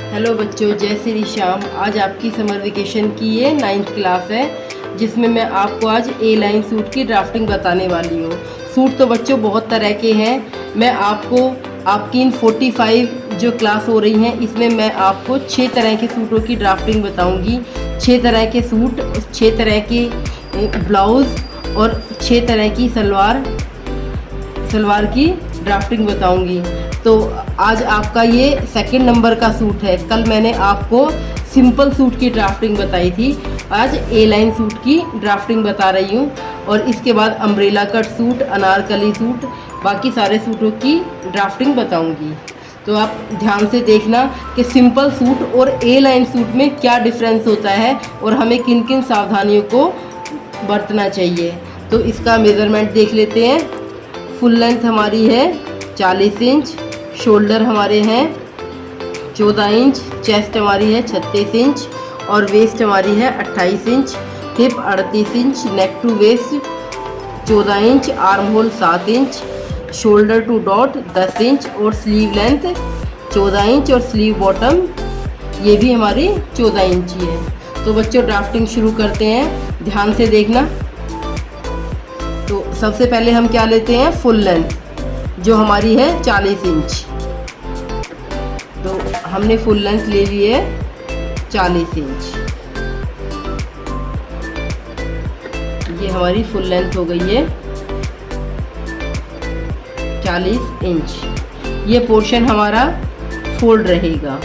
Hello बच्चों, जय श्री श्याम। आज आपकी समर वेकेशन की ये 9th क्लास है, जिसमें मैं आपको आज ए लाइन सूट की ड्राफ्टिंग बताने वाली हूँ। सूट तो बच्चों बहुत तरह के हैं। मैं आपको आपकी इन 45 जो क्लास हो रही हैं, इसमें मैं आपको 6 तरह के सूटों की ड्राफ्टिंग बताऊँगी। 6 तरह के सूट, 6 तरह के ब्लाउज़ और 6 तरह की सलवार की ड्राफ्टिंग बताऊंगी। तो आज आपका ये सेकंड नंबर का सूट है। कल मैंने आपको सिंपल सूट की ड्राफ्टिंग बताई थी, आज ए लाइन सूट की ड्राफ्टिंग बता रही हूँ। और इसके बाद umbrella cut suit, Anarkali suit, बाकी सारे सूटों की ड्राफ्टिंग बताऊंगी। तो आप ध्यान से देखना कि सिंपल सूट और ए लाइन सूट में क्या डिफरेंस होता है और हमें किन किन सावधानियों को बरतना चाहिए। तो इसका मेज़रमेंट देख लेते हैं। फुल लेंथ हमारी है 40 इंच, शोल्डर हमारे हैं 14 इंच, चेस्ट हमारी है 36 इंच और वेस्ट हमारी है 28 inch, hip 38 inch, neck to waist 14 inch, arm hole 7 inch, shoulder two dot 10 inch और स्लीव लेंथ 14 इंच और स्लीव बॉटम ये भी हमारी 14 इंच ही है। तो बच्चों ड्राफ्टिंग शुरू करते हैं, ध्यान से देखना। तो सबसे पहले हम क्या लेते हैं, फुल लेंथ जो हमारी है 40 इंच। तो हमने फुल लेंथ ले ली है 40 इंच। ये हमारी फुल लेंथ हो गई है 40 इंच। ये पोर्शन हमारा फोल्ड रहेगा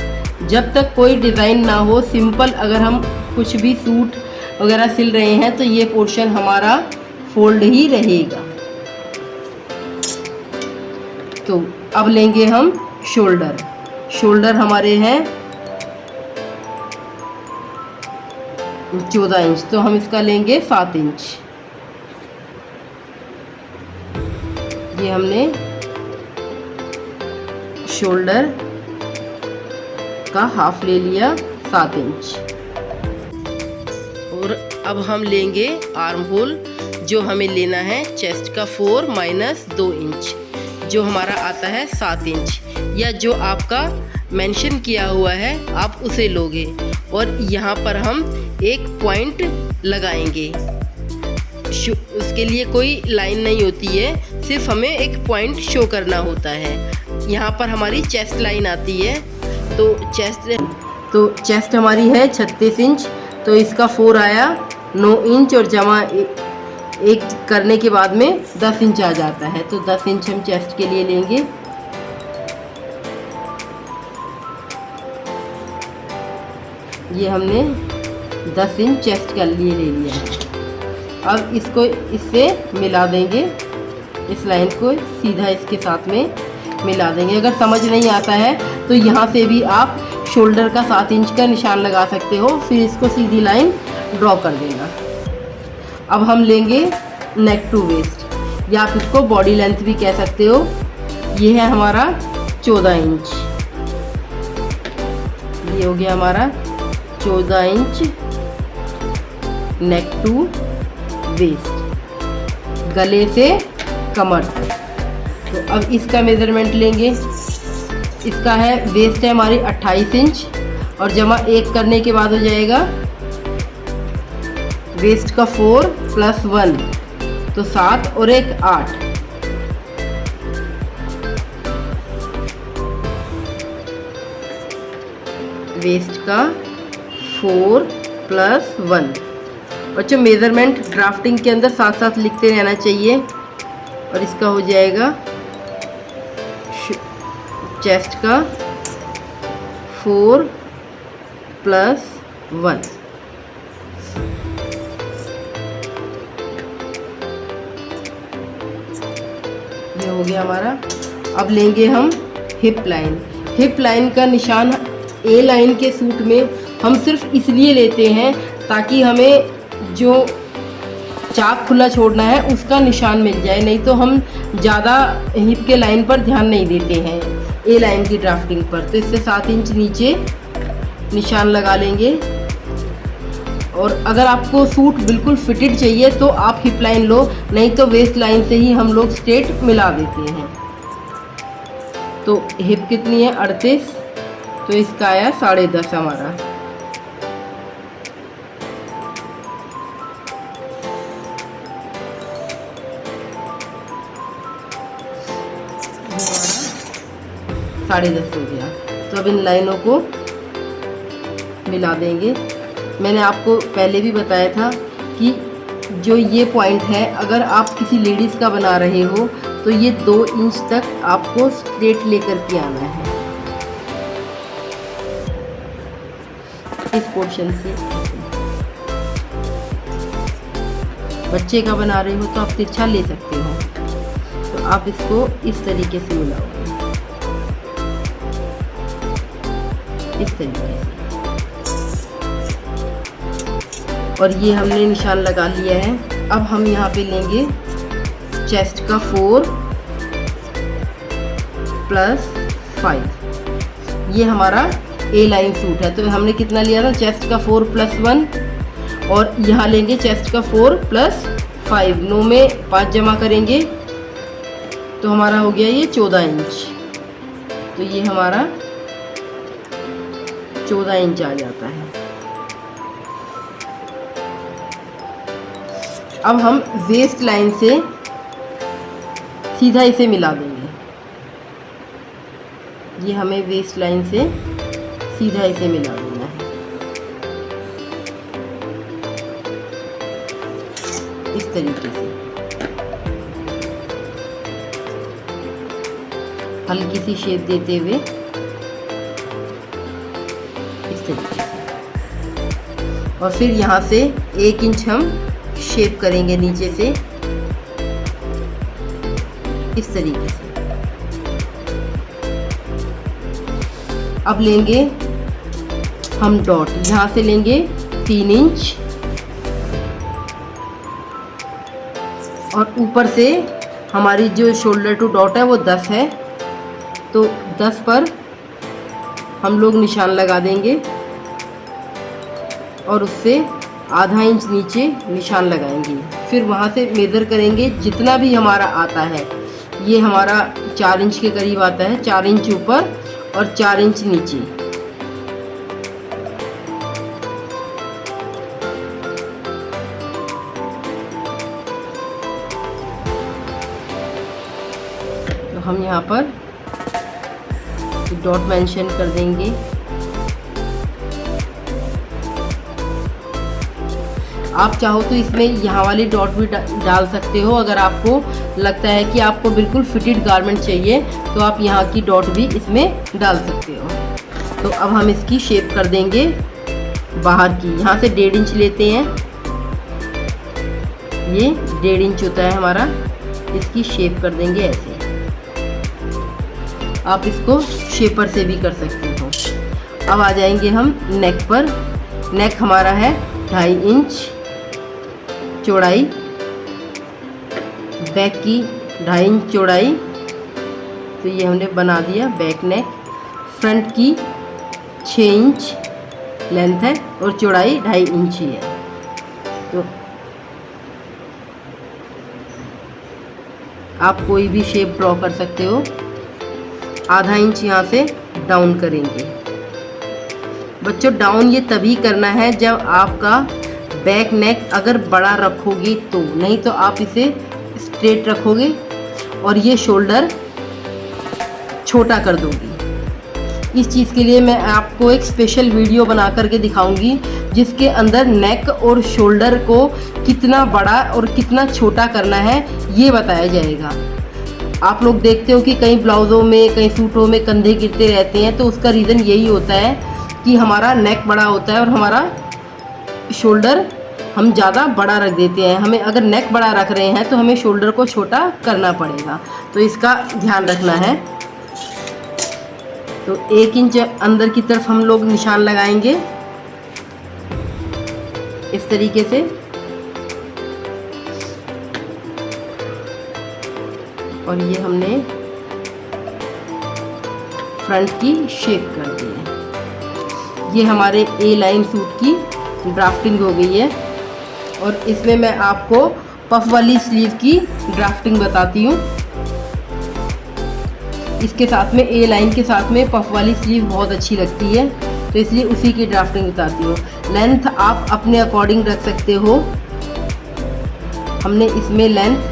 जब तक कोई डिज़ाइन ना हो। सिंपल अगर हम कुछ भी सूट वगैरह सिल रहे हैं तो ये पोर्शन हमारा फोल्ड ही रहेगा। तो अब लेंगे हम शोल्डर। शोल्डर हमारे हैं 14 इंच, तो हम इसका लेंगे 7 इंच। ये हमने शोल्डर का हाफ ले लिया 7 इंच। और अब हम लेंगे आर्म होल, जो हमें लेना है चेस्ट का 4 माइनस 2 इंच, जो हमारा आता है 7 इंच, या जो आपका मेंशन किया हुआ है आप उसे लोगे। और यहाँ पर हम एक पॉइंट लगाएंगे। उसके लिए कोई लाइन नहीं होती है, सिर्फ हमें एक पॉइंट शो करना होता है। यहाँ पर हमारी चेस्ट लाइन आती है। तो चेस्ट हमारी है 36 इंच, तो इसका 4 आया 9 इंच और जमा एक करने के बाद में 10 इंच आ जाता है। तो 10 इंच हम चेस्ट के लिए लेंगे। ये हमने 10 इंच चेस्ट के लिए ले लिया है। अब इसको इससे मिला देंगे, इस लाइन को सीधा इसके साथ में मिला देंगे। अगर समझ नहीं आता है तो यहाँ से भी आप शोल्डर का 7 इंच का निशान लगा सकते हो, फिर इसको सीधी लाइन ड्रॉ कर देना। अब हम लेंगे नेक टू वेस्ट, या आप इसको बॉडी लेंथ भी कह सकते हो। ये है हमारा 14 इंच। ये हो गया हमारा 14 इंच नेक टू वेस्ट, गले से कमर। तो अब इसका मेज़रमेंट लेंगे। इसका है वेस्ट है हमारी 28 इंच और जमा 1 करने के बाद हो जाएगा वेस्ट का 4 प्लस 1, तो 7 और 1 8। वेस्ट का 4 प्लस 1। बच्चों मेज़रमेंट ड्राफ्टिंग के अंदर साथ साथ लिखते रहना चाहिए। और इसका हो जाएगा चेस्ट का 4 प्लस 1। ये हो गया हमारा। अब लेंगे हम हिप लाइन। हिप लाइन का निशान ए लाइन के सूट में हम सिर्फ इसलिए लेते हैं ताकि हमें जो चाक खुला छोड़ना है उसका निशान मिल जाए, नहीं तो हम ज़्यादा हिप के लाइन पर ध्यान नहीं देते हैं ए लाइन की ड्राफ्टिंग पर। तो इससे 7 इंच नीचे निशान लगा लेंगे। और अगर आपको सूट बिल्कुल फिटेड चाहिए तो आप हिप लाइन लो, नहीं तो वेस्ट लाइन से ही हम लोग स्ट्रेट मिला देते हैं। तो हिप कितनी है 38, तो इसका आया 10.5 हमारा। हमारा 10.5 हो गया। तो अब इन लाइनों को मिला देंगे। मैंने आपको पहले भी बताया था कि जो ये पॉइंट है, अगर आप किसी लेडीज़ का बना रहे हो तो ये 2 इंच तक आपको स्ट्रेट लेकर के आना है इस पोर्शन से। बच्चे का बना रहे हो तो आप तिरछा ले सकते हो। तो आप इसको इस तरीके से मिलाओगे, इस तरीके से। और ये हमने निशान लगा लिया है। अब हम यहाँ पे लेंगे चेस्ट का 4 + 5। ये हमारा ए लाइन सूट है। तो हमने कितना लिया था, चेस्ट का 4 + 1, और यहाँ लेंगे चेस्ट का 4 + 5। 9 में 5 जमा करेंगे तो हमारा हो गया ये 14 इंच। तो ये हमारा 14 इंच आ जाता है। अब हम वेस्ट लाइन से सीधा इसे मिला देंगे। ये हमें वेस्ट लाइन से सीधा इसे मिला देना है इस तरीके से। हल्की सी शेप देते हुए इस तरीके से। और फिर यहाँ से 1 इंच हम शेप करेंगे नीचे से इस तरीके से। अब लेंगे हम डॉट, यहाँ से लेंगे 3 इंच और ऊपर से हमारी जो शोल्डर टू डॉट है वो 10 है। तो 10 पर हम लोग निशान लगा देंगे और उससे आधा इंच नीचे निशान लगाएंगे। फिर वहाँ से मेज़र करेंगे जितना भी हमारा आता है। ये हमारा 4 इंच के करीब आता है, 4 इंच ऊपर और 4 इंच नीचे। तो हम यहाँ पर डॉट मेंशन कर देंगे। आप चाहो तो इसमें यहाँ वाली डॉट भी डाल सकते हो। अगर आपको लगता है कि आपको बिल्कुल फिटेड गारमेंट चाहिए तो आप यहाँ की डॉट भी इसमें डाल सकते हो। तो अब हम इसकी शेप कर देंगे बाहर की। यहाँ से 1.5 इंच लेते हैं, ये 1.5 इंच होता है हमारा। इसकी शेप कर देंगे ऐसे। आप इसको शेपर से भी कर सकते हो। अब आ जाएंगे हम नेक पर। नेक हमारा है 2.5 इंच चौड़ाई, बैक की 2.5 इंच चौड़ाई। तो ये हमने बना दिया बैक नेक। फ्रंट की 6 इंच लेंथ है और चौड़ाई 2.5 इंच ही है। तो आप कोई भी शेप ड्रॉ कर सकते हो। आधा इंच यहाँ से डाउन करेंगे। बच्चों डाउन ये तभी करना है जब आपका बैक नेक अगर बड़ा रखोगे तो, नहीं तो आप इसे स्ट्रेट रखोगे और ये शोल्डर छोटा कर दोगी। इस चीज़ के लिए मैं आपको एक स्पेशल वीडियो बना करके दिखाऊंगी जिसके अंदर नेक और शोल्डर को कितना बड़ा और कितना छोटा करना है ये बताया जाएगा। आप लोग देखते हो कि कई ब्लाउज़ों में, कई सूटों में कंधे गिरते रहते हैं, तो उसका रीज़न यही होता है कि हमारा नेक बड़ा होता है और हमारा शोल्डर हम ज़्यादा बड़ा रख देते हैं। हमें अगर नेक बड़ा रख रहे हैं तो हमें शोल्डर को छोटा करना पड़ेगा। तो इसका ध्यान रखना है। तो 1 इंच अंदर की तरफ हम लोग निशान लगाएंगे इस तरीके से। और ये हमने फ्रंट की शेप कर दी है। ये हमारे ए लाइन सूट की ड्राफ्टिंग हो गई है। और इसमें मैं आपको पफ वाली स्लीव की ड्राफ्टिंग बताती हूँ। इसके साथ में ए लाइन के साथ में पफ वाली स्लीव बहुत अच्छी लगती है, तो इसलिए उसी की ड्राफ्टिंग बताती हूँ। लेंथ आप अपने अकॉर्डिंग रख सकते हो। हमने इसमें लेंथ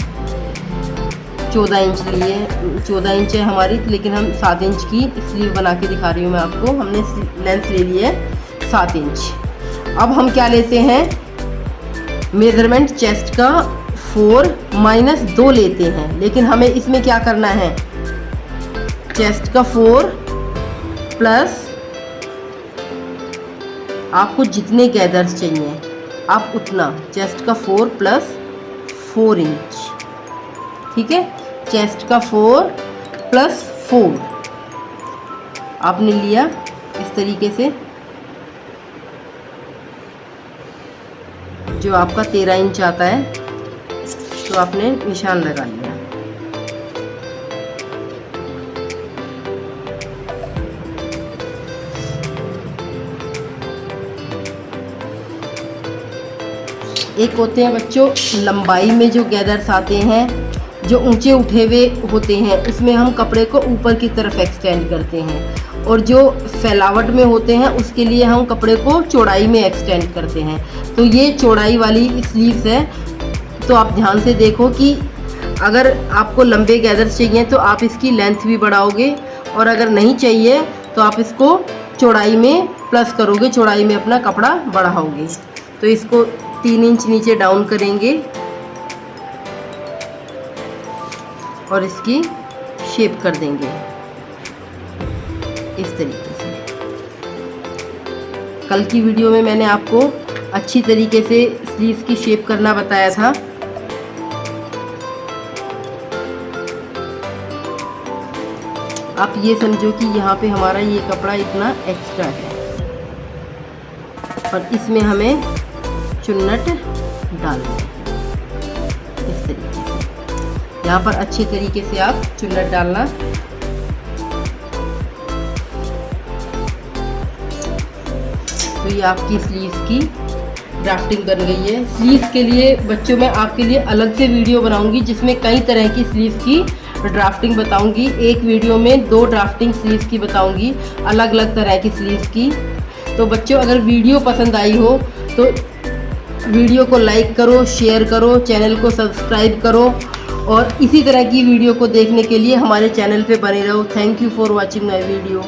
14 इंच ली है, 14 इंच है हमारी, लेकिन हम 7 इंच की स्लीव बना के दिखा रही हूँ मैं आपको। हमने लेंथ ले ली है 7 इंच। अब हम क्या लेते हैं, मेज़रमेंट चेस्ट का 4 - 2 लेते हैं, लेकिन हमें इसमें क्या करना है, चेस्ट का 4 प्लस आपको जितने गैदर्स चाहिए आप उतना, चेस्ट का 4 + 4 इंच, ठीक है। चेस्ट का 4 + 4 आपने लिया इस तरीके से, जो आपका 13 इंच आता है, तो आपने निशान लगा लिया। एक होते हैं बच्चों लंबाई में जो गैदर्स आते हैं, जो ऊंचे उठे हुए होते हैं, उसमें हम कपड़े को ऊपर की तरफ एक्सटेंड करते हैं, और जो फैलावट में होते हैं उसके लिए हम कपड़े को चौड़ाई में एक्सटेंड करते हैं। तो ये चौड़ाई वाली स्लीव्स है, तो आप ध्यान से देखो कि अगर आपको लंबे गैदर्स चाहिए तो आप इसकी लेंथ भी बढ़ाओगे, और अगर नहीं चाहिए तो आप इसको चौड़ाई में प्लस करोगे, चौड़ाई में अपना कपड़ा बढ़ाओगे। तो इसको 3 इंच नीचे डाउन करेंगे और इसकी शेप कर देंगे इस तरीके से। कल की वीडियो में मैंने आपको अच्छी तरीके से स्लीव्स की शेप करना बताया था। आप ये समझो कि यहाँ पे हमारा ये कपड़ा इतना एक्स्ट्रा है, और इसमें हमें चुन्नट डालना है इस तरीके से। यहाँ पर अच्छे तरीके से आप चुन्नट डालना। तो ये आपकी स्लीव्स की ड्राफ्टिंग बन गई है। स्लीव्स के लिए बच्चों मैं आपके लिए अलग से वीडियो बनाऊंगी, जिसमें कई तरह की स्लीव्स की ड्राफ्टिंग बताऊंगी। एक वीडियो में 2 ड्राफ्टिंग स्लीव्स की बताऊंगी, अलग अलग तरह की स्लीव्स की। तो बच्चों अगर वीडियो पसंद आई हो तो वीडियो को लाइक करो, शेयर करो, चैनल को सब्सक्राइब करो, और इसी तरह की वीडियो को देखने के लिए हमारे चैनल पे बने रहो। Thank you for watching my video.